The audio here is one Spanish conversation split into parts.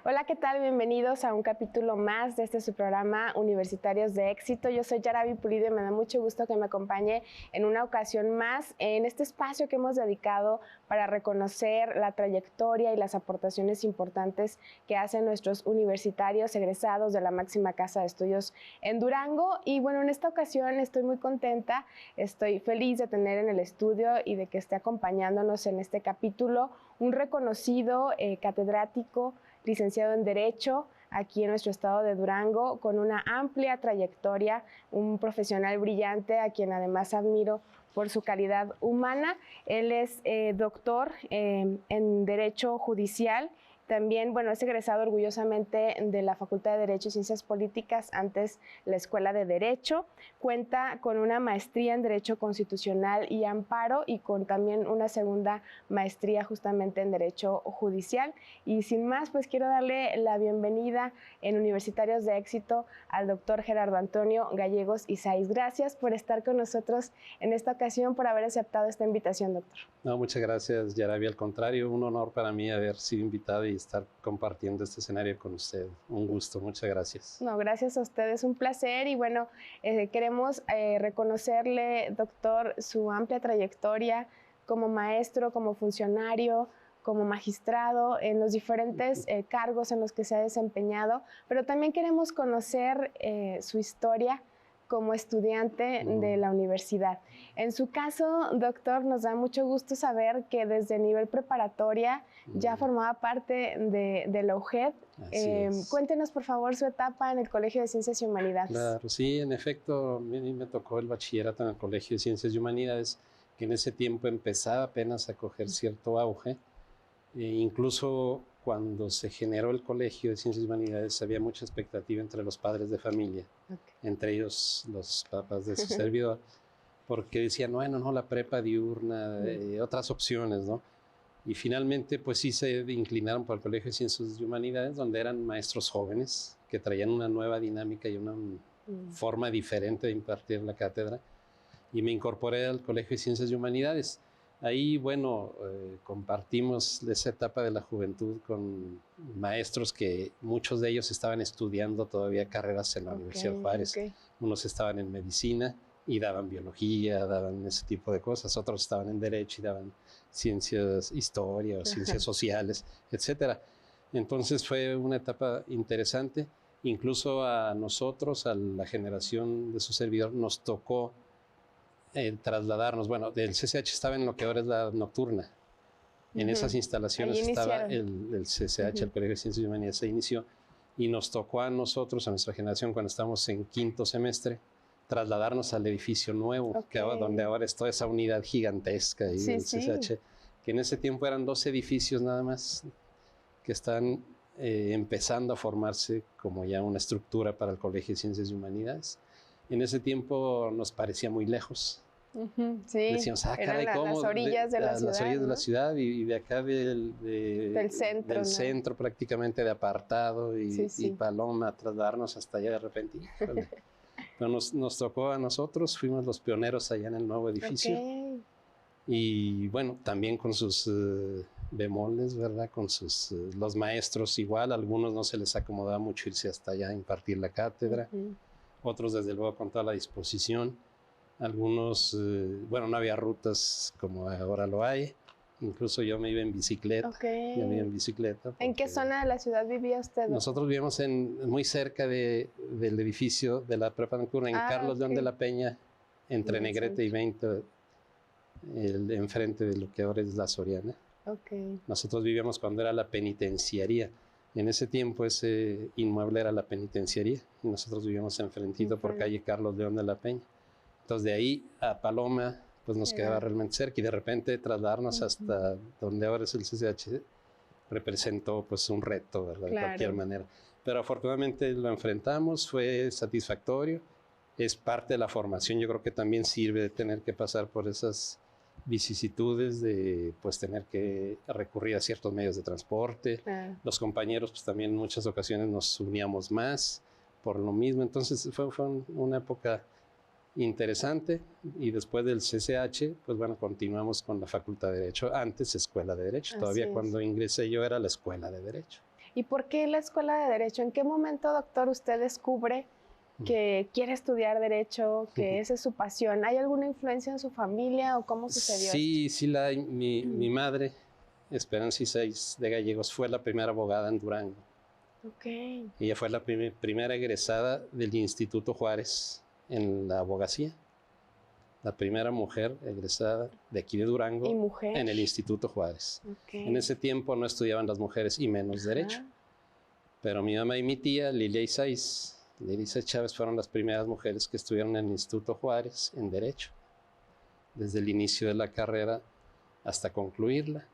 Hola, ¿qué tal? Bienvenidos a un capítulo más de su programa Universitarios de Éxito. Yo soy Yaravi Pulido y me da mucho gusto que me acompañe en una ocasión más en este espacio que hemos dedicado para reconocer la trayectoria y las aportaciones importantes que hacen nuestros universitarios egresados de la máxima casa de estudios en Durango. Y bueno, en esta ocasión estoy muy contenta, estoy feliz de tener en el estudio y de que esté acompañándonos en este capítulo un reconocido catedrático, licenciado en Derecho aquí en nuestro estado de Durango, con una amplia trayectoria, un profesional brillante a quien además admiro por su calidad humana. Él es doctor en Derecho Judicial. También, bueno, es egresado orgullosamente de la Facultad de Derecho y Ciencias Políticas, antes la Escuela de Derecho. Cuenta con una maestría en Derecho Constitucional y Amparo y con también una segunda maestría justamente en Derecho Judicial. Y sin más, pues quiero darle la bienvenida en Universitarios de Éxito al doctor Gerardo Antonio Gallegos Isais. Gracias por estar con nosotros en esta ocasión, por haber aceptado esta invitación, doctor. No, muchas gracias, Yaravi. Al contrario, un honor para mí haber sido invitado y estar compartiendo este escenario con usted. Un gusto, muchas gracias. No, gracias a usted, es un placer y bueno, queremos reconocerle, doctor, su amplia trayectoria como maestro, como funcionario, como magistrado, en los diferentes cargos en los que se ha desempeñado, pero también queremos conocer su historia como estudiante de la universidad. En su caso, doctor, nos da mucho gusto saber que desde nivel preparatoria ya formaba parte de la UGED. Cuéntenos, por favor, su etapa en el Colegio de Ciencias y Humanidades. Claro, sí, en efecto, a mí me tocó el bachillerato en el Colegio de Ciencias y Humanidades, que en ese tiempo empezaba apenas a coger cierto auge. Incluso cuando se generó el Colegio de Ciencias y Humanidades había mucha expectativa entre los padres de familia, entre ellos los papás de su servidor, porque decían, bueno, no, la prepa diurna, otras opciones, ¿no? Y finalmente, pues sí se inclinaron por el Colegio de Ciencias y Humanidades, donde eran maestros jóvenes que traían una nueva dinámica y una forma diferente de impartir la cátedra. Y me incorporé al Colegio de Ciencias y Humanidades. Ahí, bueno, compartimos esa etapa de la juventud con maestros que muchos de ellos estaban estudiando todavía carreras en la Universidad de Juárez. Unos estaban en medicina y daban biología, daban ese tipo de cosas. Otros estaban en derecho y daban ciencias, historia o ciencias sociales, etcétera. Entonces fue una etapa interesante. Incluso a nosotros, a la generación de su servidor, nos tocó trasladarnos. Bueno, el CCH estaba en lo que ahora es la nocturna. En esas instalaciones estaba el CCH, el Colegio de Ciencias y Humanidades, se inició y nos tocó a nosotros, a nuestra generación, cuando estábamos en quinto semestre, trasladarnos al edificio nuevo, donde ahora es toda esa unidad gigantesca ahí del CCH, que en ese tiempo eran 2 edificios nada más, que están empezando a formarse como ya una estructura para el Colegio de Ciencias y Humanidades. En ese tiempo nos parecía muy lejos. Sí, decíamos, caray, ¿cómo? Las orillas de la ciudad. Las orillas de la ciudad y de acá del centro prácticamente de Apartado y Paloma, trasladarnos hasta allá de repente. Pero nos tocó a nosotros, fuimos los pioneros allá en el nuevo edificio. Y bueno, también con sus bemoles, ¿verdad? Con los maestros igual, a algunos no se les acomodaba mucho irse hasta allá a impartir la cátedra. Otros, desde luego, con toda la disposición. Algunos, bueno, no había rutas como ahora lo hay. Incluso yo me iba en bicicleta. Yo me iba en bicicleta. ¿En qué zona de la ciudad vivía usted? Nosotros vivíamos muy cerca del edificio de la prepa nocturna, en Carlos León de la Peña, entre Negrete y 20, enfrente de lo que ahora es la Soriana. Nosotros vivíamos cuando era la penitenciaría. En ese tiempo ese inmueble era la penitenciaría y nosotros vivíamos enfrentito por calle Carlos León de la Peña. Entonces de ahí a Paloma pues nos quedaba realmente cerca y de repente trasladarnos hasta donde ahora es el CCH representó pues un reto, ¿verdad? De cualquier manera. Pero afortunadamente lo enfrentamos, fue satisfactorio, es parte de la formación. Yo creo que también sirve de tener que pasar por esas vicisitudes de pues tener que recurrir a ciertos medios de transporte. Los compañeros pues también en muchas ocasiones nos uníamos más por lo mismo. Entonces fue una época interesante y después del CCH pues bueno, continuamos con la Facultad de Derecho, antes Escuela de Derecho. Todavía cuando ingresé yo era la Escuela de Derecho. ¿Y por qué la Escuela de Derecho? ¿En qué momento, doctor, usted descubre que quiere estudiar Derecho, que esa es su pasión? ¿Hay alguna influencia en su familia o cómo sucedió Sí, sí la hay. Mi madre, Esperanza Isais de Gallegos, fue la primera abogada en Durango. Ok. Ella fue la primera egresada del Instituto Juárez en la abogacía. La primera mujer egresada de aquí de Durango ¿Y mujer? en el Instituto Juárez. Okay. En ese tiempo no estudiaban las mujeres y menos derecho. Pero mi mamá y mi tía, Lilia Isais Chávez, fueron las primeras mujeres que estuvieron en el Instituto Juárez en derecho. Desde el inicio de la carrera hasta concluirla.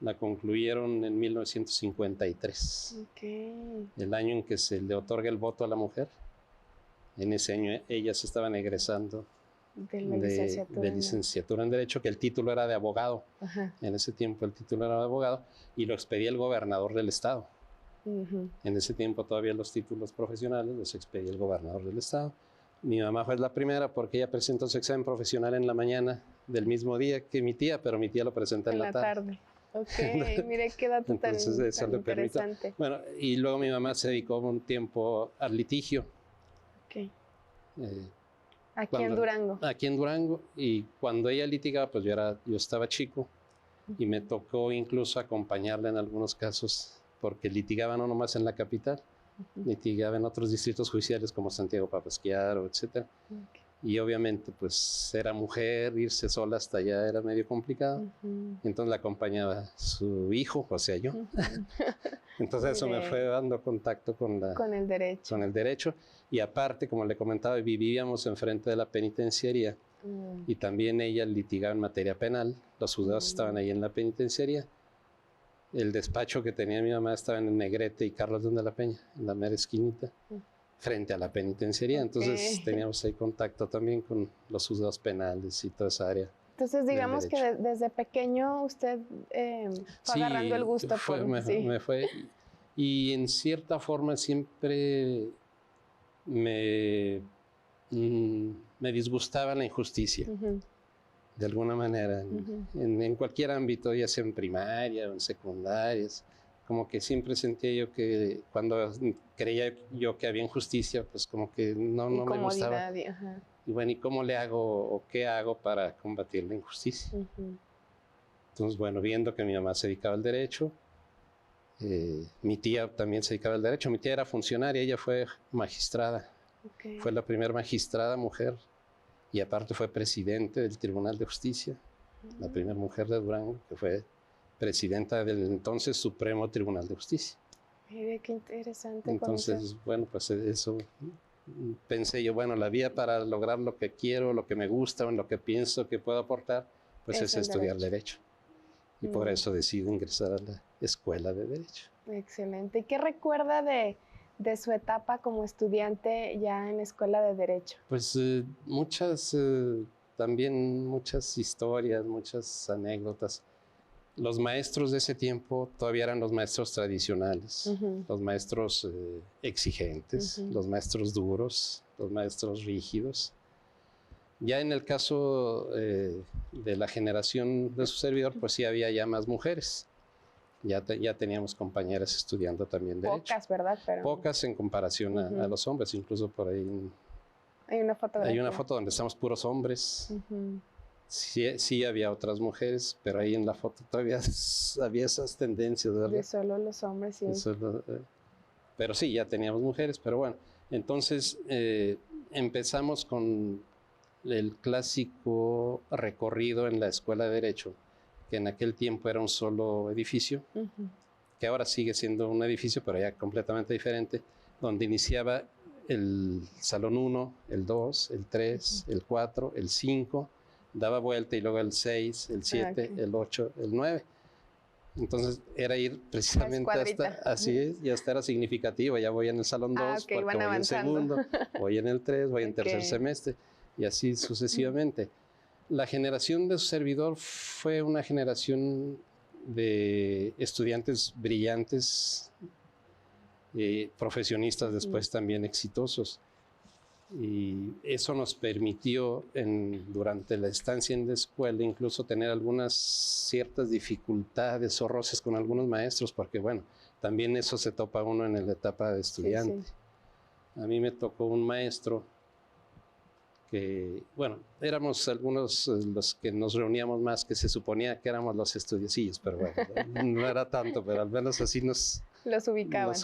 La concluyeron en 1953. Okay. El año en que se le otorga el voto a la mujer. En ese año ellas estaban egresando de licenciatura en Derecho, que el título era de abogado. Ajá. En ese tiempo el título era de abogado y lo expedía el gobernador del estado. En ese tiempo todavía los títulos profesionales los expedía el gobernador del estado. Mi mamá fue la primera porque ella presentó su examen profesional en la mañana del mismo día que mi tía, pero mi tía lo presenta en la tarde. Ok, mire qué dato Entonces, tan, eso tan le interesante. Permite. Bueno, y luego mi mamá se dedicó un tiempo al litigio. Ok. Aquí en Durango. Aquí en Durango, y cuando ella litigaba, pues yo estaba chico y me tocó incluso acompañarla en algunos casos, porque litigaba no nomás en la capital, litigaba en otros distritos judiciales como Santiago Papasquiaro, etc. Y obviamente, pues era mujer, irse sola hasta allá era medio complicado. Entonces la acompañaba su hijo, o sea, yo. Entonces eso me fue dando contacto con el derecho. Con el derecho. Y aparte, como le comentaba, vivíamos enfrente de la penitenciaría y también ella litigaba en materia penal. Los juzgados estaban ahí en la penitenciaría. El despacho que tenía mi mamá estaba en Negrete y Carlos de la Peña, en la mera esquinita, frente a la penitenciaría. Entonces teníamos ahí contacto también con los juzgados penales y toda esa área. Entonces, digamos que desde pequeño usted fue agarrando el gusto. Me fue. Y en cierta forma siempre me disgustaba la injusticia, de alguna manera, en cualquier ámbito, ya sea en primaria o en secundarias. Como que siempre sentía yo que cuando creía yo que había injusticia, pues como que no me gustaba. Y bueno, ¿y cómo le hago o qué hago para combatir la injusticia? Entonces, bueno, viendo que mi mamá se dedicaba al derecho, mi tía también se dedicaba al derecho. Mi tía era funcionaria, ella fue magistrada. Fue la primera magistrada mujer y aparte fue presidente del Tribunal de Justicia, la primera mujer de Durango que fue presidenta del entonces Supremo Tribunal de Justicia. Mire, qué interesante. Entonces, bueno, pues eso pensé yo, bueno, la vía para lograr lo que quiero, lo que me gusta o en lo que pienso que puedo aportar, pues es estudiar derecho. Y por eso decido ingresar a la Escuela de Derecho. Excelente. ¿Y qué recuerda de su etapa como estudiante ya en la Escuela de Derecho? Pues también muchas historias, muchas anécdotas. Los maestros de ese tiempo todavía eran los maestros tradicionales, los maestros exigentes, los maestros duros, los maestros rígidos. Ya en el caso de la generación de su servidor, pues sí había ya más mujeres. Ya teníamos compañeras estudiando también Derecho. Pocas, ¿verdad? Pocas en comparación a los hombres, incluso por ahí. Hay una fotografía. Hay una foto donde estamos puros hombres. Sí había otras mujeres, pero ahí en la foto todavía había esas tendencias, ¿verdad? De solo los hombres, sí. Pero sí, ya teníamos mujeres, pero bueno. Entonces empezamos con el clásico recorrido en la Escuela de Derecho, que en aquel tiempo era un solo edificio, que ahora sigue siendo un edificio, pero ya completamente diferente, donde iniciaba el Salón 1, el 2, el 3, el 4, el 5, daba vuelta y luego el 6, el 7, el 8, el 9. Entonces era ir precisamente así es, y hasta era significativo. Ya voy en el Salón 2, porque voy en segundo, voy en el 3, voy en tercer semestre, y así sucesivamente. La generación de su servidor fue una generación de estudiantes brillantes, profesionistas después también exitosos. Y eso nos permitió durante la estancia en la escuela incluso tener algunas ciertas dificultades o roces con algunos maestros, porque bueno, también eso se topa uno en la etapa de estudiante. Sí, sí. A mí me tocó un maestro que, bueno, éramos algunos los que nos reuníamos más, que se suponía que éramos los estudiosillos, pero bueno, no era tanto, pero al menos así nos Los ubicaban.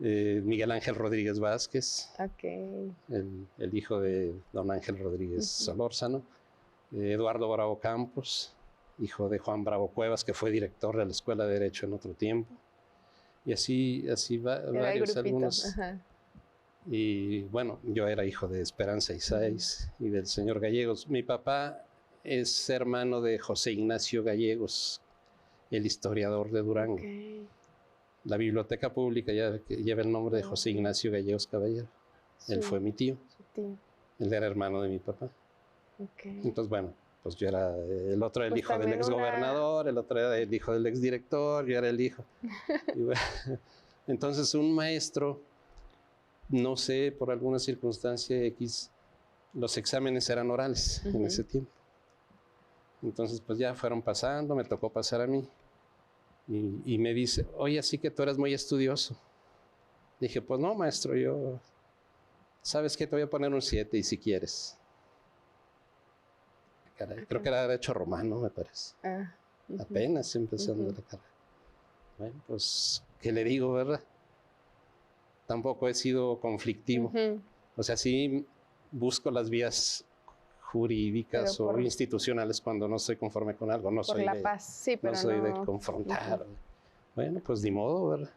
Miguel Ángel Rodríguez Vázquez, Okay. el hijo de don Ángel Rodríguez Solórzano, Eduardo Bravo Campos, hijo de Juan Bravo Cuevas, que fue director de la Escuela de Derecho en otro tiempo, y así varios, algunos. Ajá. Y bueno, yo era hijo de Esperanza Isáiz y del señor Gallegos. Mi papá es hermano de José Ignacio Gallegos, el historiador de Durango. Okay. La biblioteca pública lleva el nombre de José Ignacio Gallegos Caballero. Él fue mi tío. Su tío. Él era hermano de mi papá. Okay. Entonces, bueno, pues yo era el otro, el Pues hijo del exgobernador, el otro era el hijo del exdirector, yo era el hijo. Y bueno, entonces, un maestro, no sé, por alguna circunstancia X, los exámenes eran orales en ese tiempo. Entonces, pues ya fueron pasando, me tocó pasar a mí. Y me dice, oye, así que tú eres muy estudioso. Dije, pues no, maestro, yo, ¿sabes qué? Te voy a poner un 7 y si quieres. Caray, creo que era Derecho Romano, me parece. Apenas empezando la carrera. Bueno, pues, ¿qué le digo, verdad? Tampoco he sido conflictivo. O sea, sí busco las vías jurídicas o institucionales cuando no estoy conforme con algo. No por soy la paz, sí, pero no soy de confrontar. Bueno, pues ni modo, ¿verdad?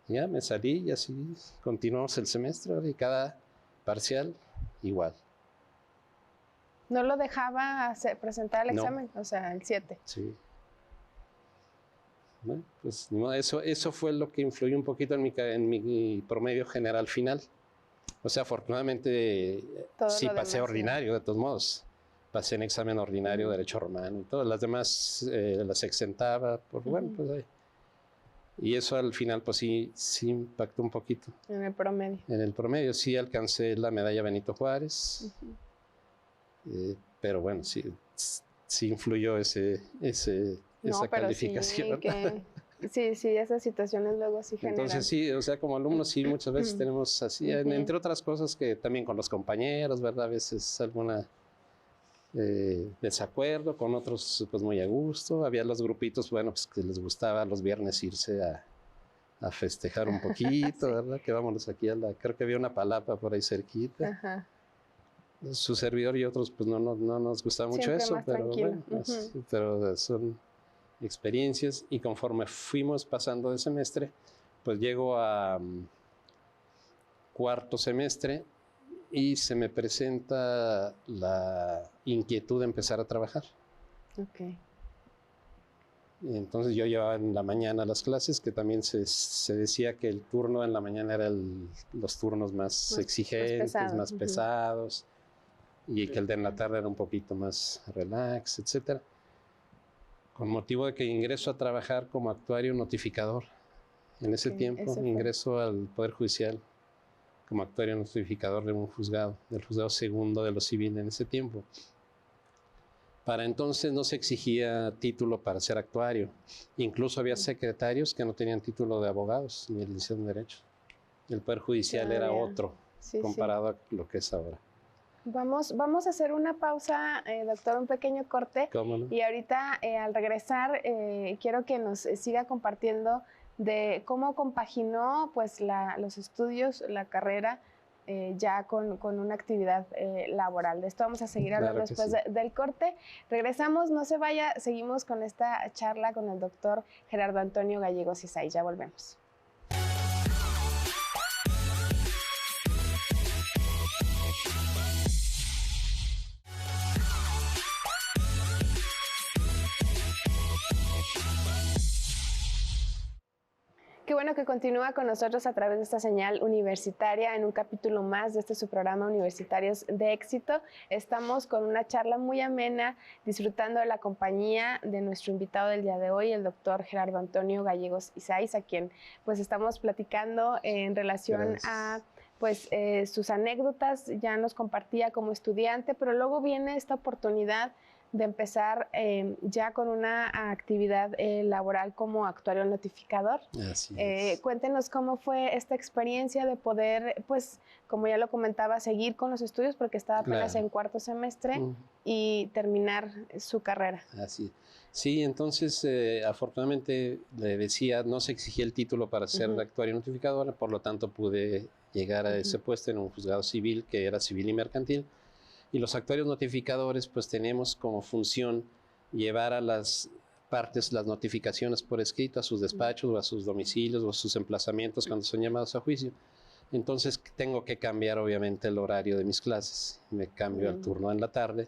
Ya me salí y así continuamos el semestre y cada parcial igual. ¿No lo dejaba presentar el examen? O sea, el 7. Sí. Bueno, pues ni modo, eso fue lo que influyó un poquito en mi promedio general final. O sea, afortunadamente sí pasé ordinario, de todos modos. Pasé en examen ordinario, Derecho Romano y todas las demás las exentaba. Bueno, pues ahí. Y eso al final, pues sí impactó un poquito. En el promedio. En el promedio sí alcancé la medalla Benito Juárez. Pero bueno, sí influyó esa calificación. Sí, esas situaciones luego sí generan. Entonces sí, o sea, como alumnos sí muchas veces tenemos así, entre otras cosas que también con los compañeros, ¿verdad? A veces alguna desacuerdo, con otros pues muy a gusto. Había los grupitos, bueno, pues que les gustaba los viernes irse a festejar un poquito, sí. ¿Verdad? Que vámonos aquí creo que había una palapa por ahí cerquita. Ajá. Su servidor y otros pues no nos gustaba mucho siempre eso, más pero tranquilo. Bueno, pero son experiencias y conforme fuimos pasando de semestre, pues llego a cuarto semestre y se me presenta la inquietud de empezar a trabajar. Okay. Entonces yo llevaba en la mañana las clases, que también se decía que el turno en la mañana era los turnos más exigentes, más pesados, y que el de en la tarde era un poquito más relax, etcétera. Con motivo de que ingreso a trabajar como actuario notificador. En ese tiempo ingreso al Poder Judicial como actuario notificador de un juzgado, del juzgado segundo de lo civil en ese tiempo. Para entonces no se exigía título para ser actuario. Incluso había secretarios que no tenían título de abogados ni licenciados en Derecho. El Poder Judicial era otro comparado a lo que es ahora. Vamos a hacer una pausa, doctor, un pequeño corte. ¿Cómo no? Y ahorita, al regresar, quiero que nos siga compartiendo de cómo compaginó pues, los estudios, la carrera, ya con una actividad laboral. De esto vamos a seguir hablando después del corte. Regresamos, no se vaya, seguimos con esta charla con el doctor Gerardo Antonio Gallegos Isáiz. Ya volvemos. Qué bueno que continúa con nosotros a través de esta señal universitaria en un capítulo más de su programa Universitarios de Éxito. Estamos con una charla muy amena, disfrutando de la compañía de nuestro invitado del día de hoy, el doctor Gerardo Antonio Gallegos Isáiz, a quien pues estamos platicando en relación a pues sus anécdotas. Ya nos compartía como estudiante, pero luego viene esta oportunidad de empezar ya con una actividad laboral como actuario notificador. Así es. Cuéntenos cómo fue esta experiencia de poder, pues, como ya lo comentaba, seguir con los estudios porque estaba apenas en cuarto semestre y terminar su carrera. Así es. Sí, entonces afortunadamente le decía, no se exigía el título para ser actuario notificador, por lo tanto pude llegar a ese puesto en un juzgado civil que era civil y mercantil. Y los actuarios notificadores pues tenemos como función llevar a las partes las notificaciones por escrito a sus despachos o a sus domicilios o a sus emplazamientos cuando son llamados a juicio. Entonces tengo que cambiar obviamente el horario de mis clases. Me cambio al turno en la tarde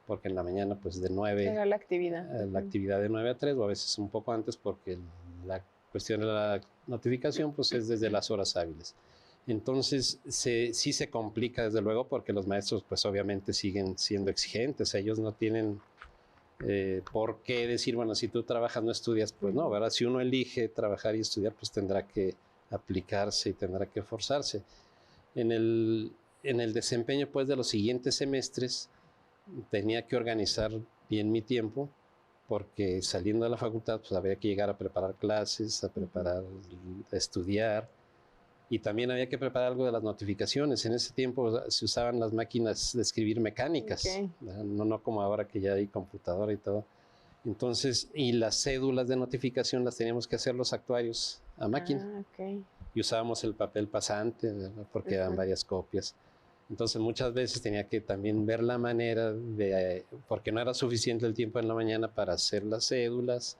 porque en la mañana pues de 9 era la actividad. La actividad de 9 a 3 o a veces un poco antes porque la cuestión de la notificación pues es desde las horas hábiles. Entonces sí se complica desde luego porque los maestros pues obviamente siguen siendo exigentes, ellos no tienen por qué decir, bueno, si tú trabajas no estudias, pues no, ¿verdad? Si uno elige trabajar y estudiar pues tendrá que aplicarse y tendrá que esforzarse. En el desempeño pues de los siguientes semestres tenía que organizar bien mi tiempo porque saliendo de la facultad pues había que llegar a preparar clases, a preparar, a estudiar y también había que preparar algo de las notificaciones. En ese tiempo se usaban las máquinas de escribir mecánicas, no como ahora que ya hay computadora y todo. Entonces, y las cédulas de notificación las teníamos que hacer los actuarios a máquina. Y usábamos el papel pasante, ¿verdad? Porque eran varias copias. Entonces muchas veces tenía que también ver la manera de, porque no era suficiente el tiempo en la mañana para hacer las cédulas,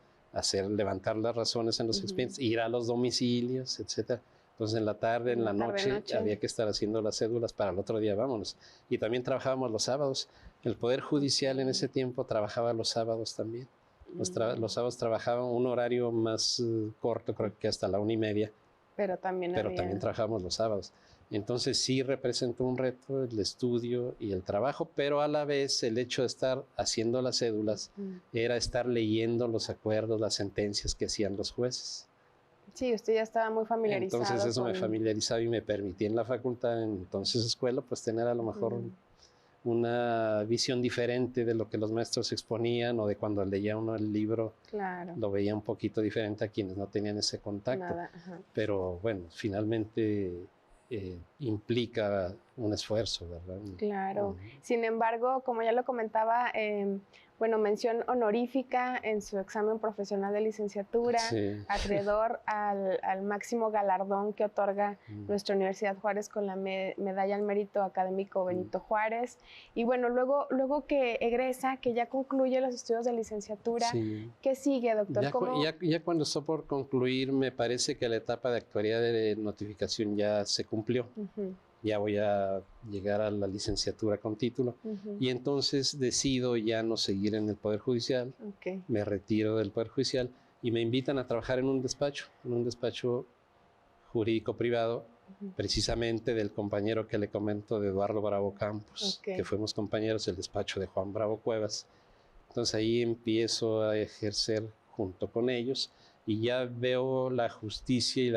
levantar las razones en los expedientes, ir a los domicilios, etcétera. Entonces en la tarde, en la noche, había que estar haciendo las cédulas para el otro día, vámonos. Y también trabajábamos los sábados. El Poder Judicial en ese tiempo trabajaba los sábados también. Los sábados trabajaban un horario más corto, creo que hasta la 1:30. Pero también trabajábamos los sábados. Entonces sí representó un reto el estudio y el trabajo, pero a la vez el hecho de estar haciendo las cédulas era estar leyendo los acuerdos, las sentencias que hacían los jueces. Sí, usted ya estaba muy familiarizado. Entonces eso me familiarizaba y me permitía en la facultad, entonces escuela, pues tener a lo mejor una visión diferente de lo que los maestros exponían o de cuando leía uno el libro, lo veía un poquito diferente a quienes no tenían ese contacto. Pero bueno, finalmente implica un esfuerzo, ¿verdad? Claro. Sin embargo, como ya lo comentaba, bueno, mención honorífica en su examen profesional de licenciatura, acreedor al máximo galardón que otorga nuestra Universidad Juárez con la Medalla al Mérito Académico Benito Juárez. Y bueno, luego que egresa, que ya concluye los estudios de licenciatura, ¿qué sigue, doctor? Ya cuando estoy por concluir, me parece que la etapa de actuaría de notificación ya se cumplió. Ya voy a llegar a la licenciatura con título y entonces decido ya no seguir en el Poder Judicial, me retiro del Poder Judicial y me invitan a trabajar en un despacho jurídico privado, precisamente del compañero que le comento, de Eduardo Bravo Campos, que fuimos compañeros del despacho de Juan Bravo Cuevas. Entonces ahí empiezo a ejercer junto con ellos y ya veo la justicia y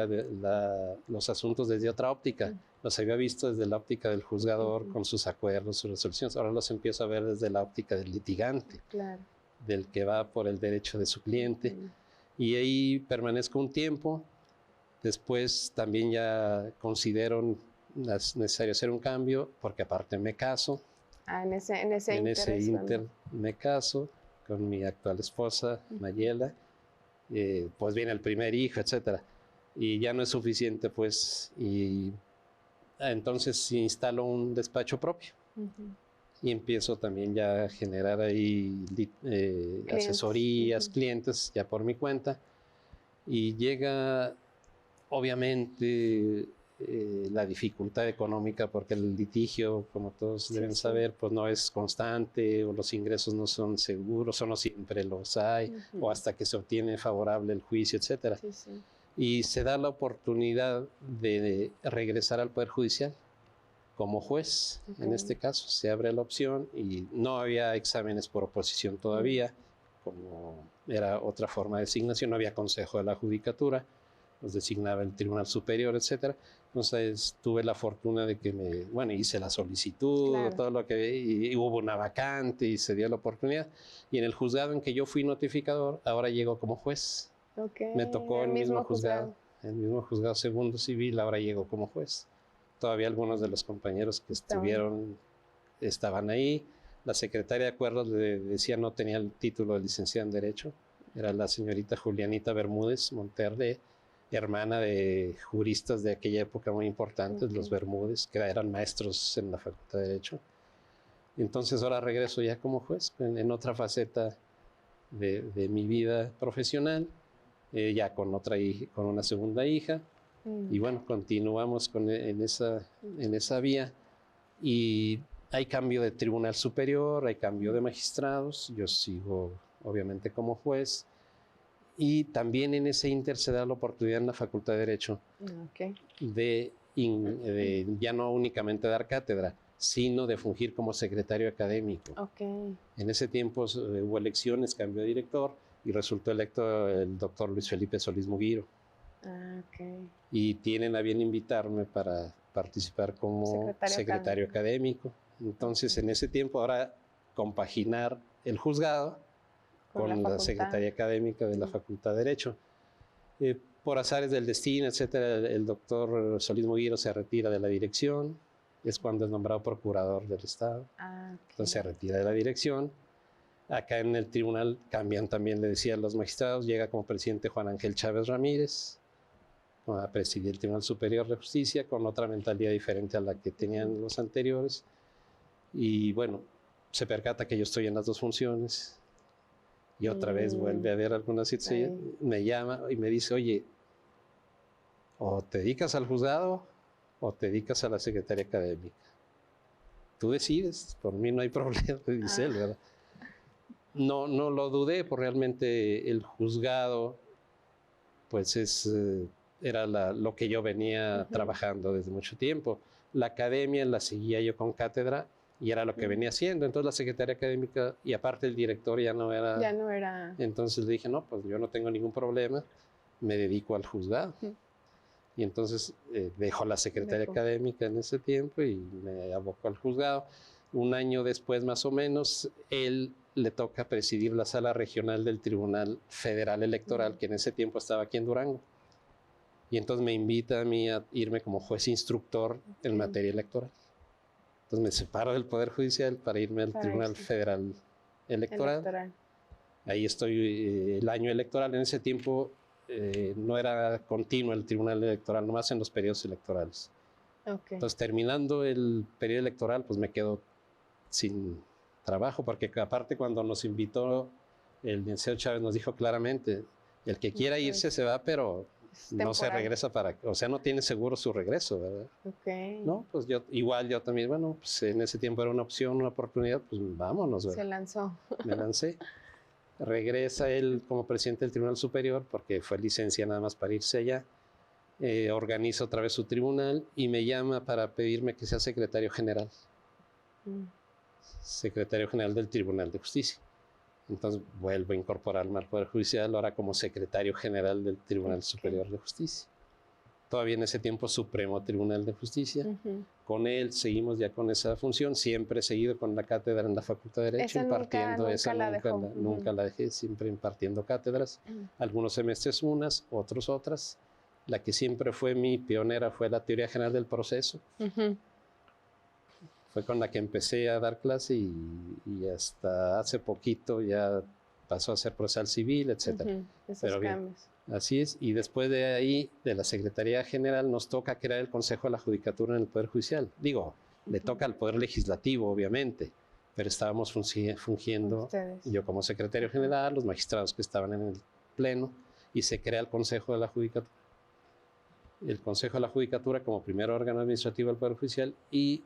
los asuntos desde otra óptica. Los había visto desde la óptica del juzgador con sus acuerdos, sus resoluciones. Ahora los empiezo a ver desde la óptica del litigante, del que va por el derecho de su cliente. Y ahí permanezco un tiempo. Después también ya considero necesario hacer un cambio, porque aparte me caso. En ese inter me caso con mi actual esposa, Mayela. Pues viene el primer hijo, etcétera. Y ya no es suficiente, pues, y entonces instalo un despacho propio y empiezo también ya a generar ahí asesorías, clientes ya por mi cuenta. Y llega, obviamente, la dificultad económica porque el litigio, como todos deben saber, pues no es constante o los ingresos no son seguros o no siempre los hay o hasta que se obtiene favorable el juicio, etcétera. Y se da la oportunidad de regresar al Poder Judicial como juez. En este caso se abre la opción y no había exámenes por oposición todavía, como era otra forma de designación, no había consejo de la judicatura. los designaba el Tribunal Superior, etcétera. Entonces tuve la fortuna de que hice la solicitud, Claro. todo lo que, y hubo una vacante y se dio la oportunidad. Y en el juzgado en que yo fui notificador, ahora llego como juez. Okay. Me tocó el mismo juzgado. el mismo juzgado segundo civil, ahora llego como juez. Todavía algunos de los compañeros que estaban ahí. La secretaria de acuerdos le decía no tenía el título de licenciada en Derecho. Era la señorita Julianita Bermúdez Monterrey, hermana de juristas de aquella época muy importantes, los Bermúdez, que eran maestros en la Facultad de Derecho. Entonces ahora regreso ya como juez, en otra faceta de mi vida profesional, ya con con una segunda hija. Y bueno, continuamos en esa vía. Y hay cambio de tribunal superior, hay cambio de magistrados, yo sigo obviamente como juez. Y también en ese inter se da la oportunidad en la Facultad de Derecho de ya no únicamente dar cátedra, sino de fungir como secretario académico. En ese tiempo hubo elecciones, cambió de director y resultó electo el doctor Luis Felipe Solís Muguiro. Y tienen a bien invitarme para participar como secretario académico. Entonces, en ese tiempo, ahora compaginar el juzgado con la Secretaría Académica de la Facultad de Derecho. Por azares del destino, etcétera, el doctor Solís Muguiro se retira de la dirección, es cuando es nombrado procurador del Estado. Entonces se retira de la dirección. Acá en el tribunal cambian también, le decía a los magistrados, llega como presidente Juan Ángel Chávez Ramírez a presidir el Tribunal Superior de Justicia con otra mentalidad diferente a la que tenían los anteriores. Y bueno, se percata que yo estoy en las dos funciones. Y otra vez vuelve a ver alguna situación, me llama y me dice, oye, o te dedicas al juzgado o te dedicas a la secretaría académica. Tú decides, por mí no hay problema, dice él, ¿verdad? No lo dudé, porque realmente el juzgado, pues era lo que yo venía trabajando desde mucho tiempo. La academia la seguía yo con cátedra, y era lo que venía haciendo. Entonces la secretaria académica y aparte el director ya no era. Entonces le dije, no, pues yo no tengo ningún problema, me dedico al juzgado. Y entonces dejo la secretaria académica en ese tiempo y me aboco al juzgado. Un año después, más o menos, él le toca presidir la sala regional del Tribunal Federal Electoral, que en ese tiempo estaba aquí en Durango. Y entonces me invita a mí a irme como juez instructor en materia electoral. Entonces me separo del Poder Judicial para irme al Tribunal Federal Electoral. Ahí estoy el año electoral. En ese tiempo no era continuo el Tribunal Electoral, nomás en los periodos electorales. Entonces, terminando el periodo electoral, pues me quedo sin trabajo, porque aparte cuando nos invitó el licenciado Chávez nos dijo claramente, el que quiera irse se va, pero no se regresa o sea, no tiene seguro su regreso, ¿verdad? No, pues yo también, bueno, pues en ese tiempo era una opción, una oportunidad, pues vámonos, ¿verdad? Se lanzó. Me lancé. Regresa él como presidente del Tribunal Superior, porque fue licencia nada más para irse allá. Organiza otra vez su tribunal y me llama para pedirme que sea secretario general. Secretario general del Tribunal de Justicia. Entonces vuelvo a incorporarme al Poder Judicial, ahora como secretario general del Tribunal Superior de Justicia. Todavía en ese tiempo Supremo Tribunal de Justicia. Con él seguimos ya con esa función, siempre he seguido con la cátedra en la Facultad de Derecho, impartiendo nunca la dejé, siempre impartiendo cátedras, algunos semestres unas, otros otras. La que siempre fue mi pionera fue la teoría general del proceso. Fue con la que empecé a dar clase y hasta hace poquito ya pasó a ser procesal civil, etc. Esos cambios. Así es, y después de ahí, de la Secretaría General, nos toca crear el Consejo de la Judicatura en el Poder Judicial. Digo, le toca al Poder Legislativo, obviamente, pero estábamos fungiendo yo como secretario general, los magistrados que estaban en el Pleno, y se crea el Consejo de la Judicatura. El Consejo de la Judicatura como primer órgano administrativo del Poder Judicial, y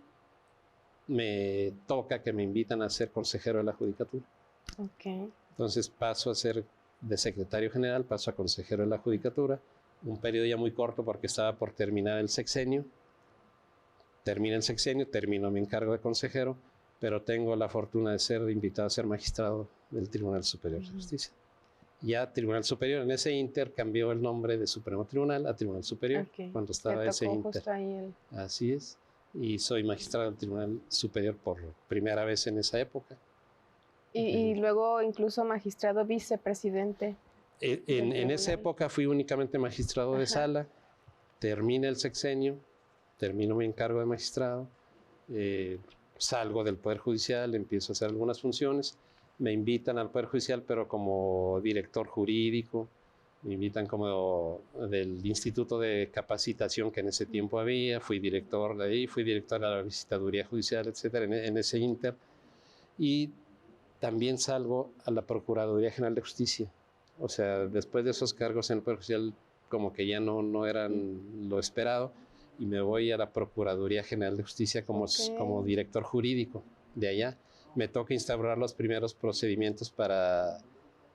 me toca que me invitan a ser consejero de la Judicatura. Entonces paso a ser de secretario general, paso a consejero de la Judicatura, un periodo ya muy corto porque estaba por terminar el sexenio. Termina el sexenio, termino mi encargo de consejero, pero tengo la fortuna de ser invitado a ser magistrado del Tribunal Superior de Justicia. Ya Tribunal Superior. En ese inter cambió el nombre de Supremo Tribunal a Tribunal Superior, cuando estaba ese inter. Así es. Y soy magistrado del Tribunal Superior por primera vez en esa época. Y luego incluso magistrado vicepresidente. En esa época fui únicamente magistrado de sala, termina el sexenio, termino mi encargo de magistrado, salgo del Poder Judicial, empiezo a hacer algunas funciones, me invitan al Poder Judicial, pero como director jurídico, me invitan como del Instituto de Capacitación que en ese tiempo había, fui director de ahí, fui director de la Visitaduría Judicial, etcétera, en ese inter, y también salgo a la Procuraduría General de Justicia. O sea, después de esos cargos en el Poder Judicial, como que ya no eran lo esperado, y me voy a la Procuraduría General de Justicia como director jurídico de allá. Me toca instaurar los primeros procedimientos para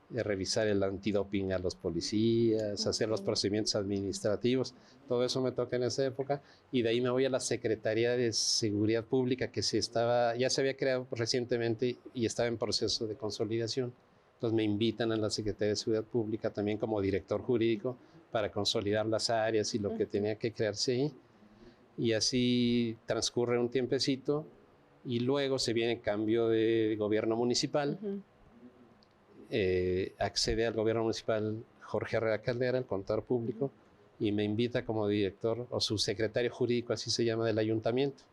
revisar el antidoping a los policías, hacer los procedimientos administrativos. Todo eso me toca en esa época, y de ahí me voy a la Secretaría de Seguridad Pública, que ya se había creado recientemente y estaba en proceso de consolidación. Entonces me invitan a la Secretaría de Seguridad Pública también como director jurídico para consolidar las áreas y lo que tenía que crearse ahí. Y así transcurre un tiempecito, y luego se viene el cambio de gobierno municipal. Accede al gobierno municipal Jorge Herrera Caldera, el contador público, y me invita como director o subsecretario jurídico, así se llama, del ayuntamiento.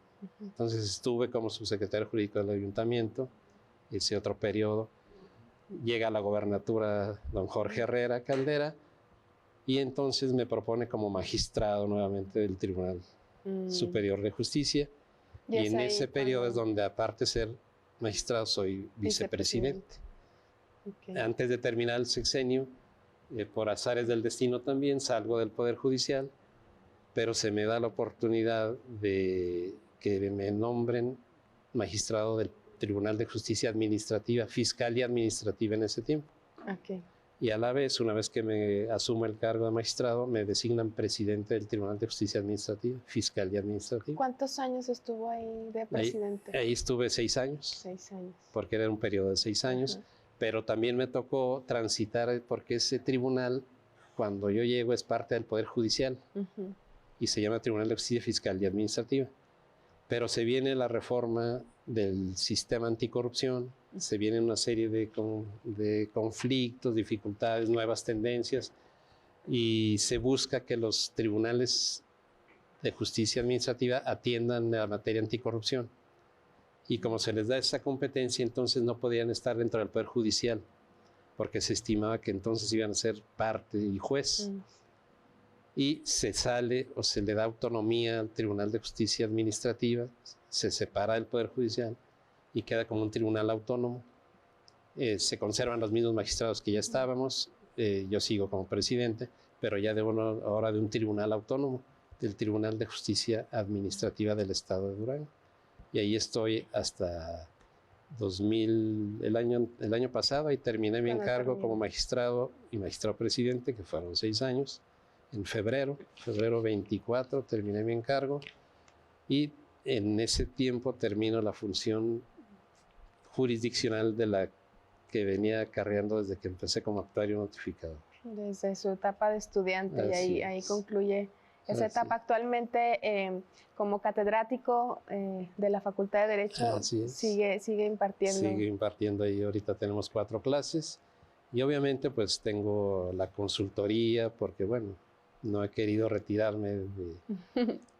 Entonces estuve como subsecretario jurídico del ayuntamiento ese otro periodo. Llega a la gobernatura don Jorge Herrera Caldera, y entonces me propone como magistrado nuevamente del Tribunal Superior de Justicia. Y en ese periodo es donde, aparte de ser magistrado, soy vicepresidente. Antes de terminar el sexenio, por azares del destino también, salgo del Poder Judicial, pero se me da la oportunidad de que me nombren magistrado del Tribunal de Justicia Administrativa, fiscal y administrativa en ese tiempo. Y a la vez, una vez que me asumo el cargo de magistrado, me designan presidente del Tribunal de Justicia Administrativa, fiscal y administrativa. ¿Cuántos años estuvo ahí de presidente? Ahí estuve 6 años. 6 años. Porque era un periodo de 6 años. Pero también me tocó transitar, porque ese tribunal, cuando yo llego, es parte del Poder Judicial, y se llama Tribunal de Justicia Fiscal y Administrativa. Pero se viene la reforma del sistema anticorrupción, se viene una serie de conflictos, dificultades, nuevas tendencias, y se busca que los tribunales de justicia administrativa atiendan la materia anticorrupción. Y como se les da esa competencia, entonces no podían estar dentro del Poder Judicial, porque se estimaba que entonces iban a ser parte y juez. Y se sale o se le da autonomía al Tribunal de Justicia Administrativa, se separa del Poder Judicial y queda como un tribunal autónomo. Se conservan los mismos magistrados que ya estábamos, yo sigo como presidente, pero ya ahora de un tribunal autónomo, del Tribunal de Justicia Administrativa del Estado de Durango. Y ahí estoy hasta el año pasado, y terminé mi encargo como magistrado y magistrado presidente, que fueron 6 años. En febrero 24 terminé mi encargo, y en ese tiempo termino la función jurisdiccional de la que venía acarreando desde que empecé como actuario notificador. Desde su etapa de estudiante, y ahí concluye esa etapa. Actualmente, como catedrático de la Facultad de Derecho, sigue impartiendo. Sigue impartiendo ahí. Ahorita tenemos 4 clases, y obviamente pues tengo la consultoría, porque bueno, no he querido retirarme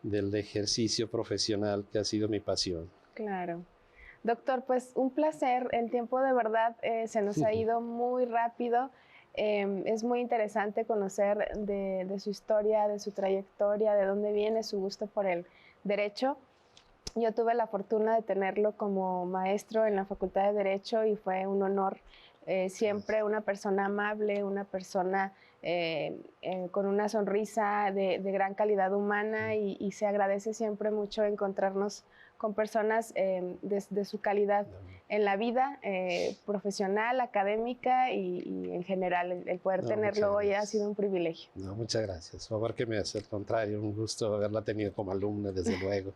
del ejercicio profesional que ha sido mi pasión. Claro. Doctor, pues un placer. El tiempo de verdad se nos ha ido muy rápido. Es muy interesante conocer de su historia, de su trayectoria, de dónde viene su gusto por el derecho. Yo tuve la fortuna de tenerlo como maestro en la Facultad de Derecho, y fue un honor. Siempre una persona amable, una persona con una sonrisa de gran calidad humana, y se agradece siempre mucho encontrarnos con personas de su calidad en la vida profesional, académica y en general. El poder tenerlo hoy ha sido un privilegio. Muchas gracias. Favor que me hace, al contrario, un gusto haberla tenido como alumna, desde luego.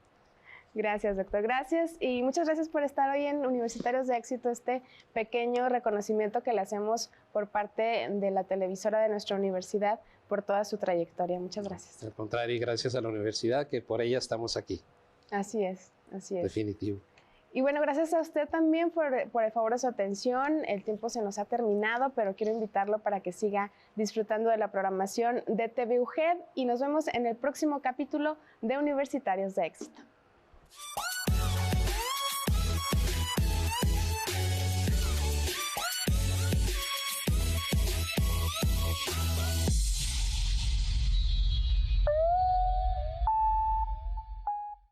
Gracias, doctor. Gracias y muchas gracias por estar hoy en Universitarios de Éxito, este pequeño reconocimiento que le hacemos por parte de la televisora de nuestra universidad por toda su trayectoria. Muchas gracias. Al contrario, y gracias a la universidad, que por ella estamos aquí. Así es, así es. Definitivo. Y bueno, gracias a usted también por el favor de su atención. El tiempo se nos ha terminado, pero quiero invitarlo para que siga disfrutando de la programación de TV UGED y nos vemos en el próximo capítulo de Universitarios de Éxito.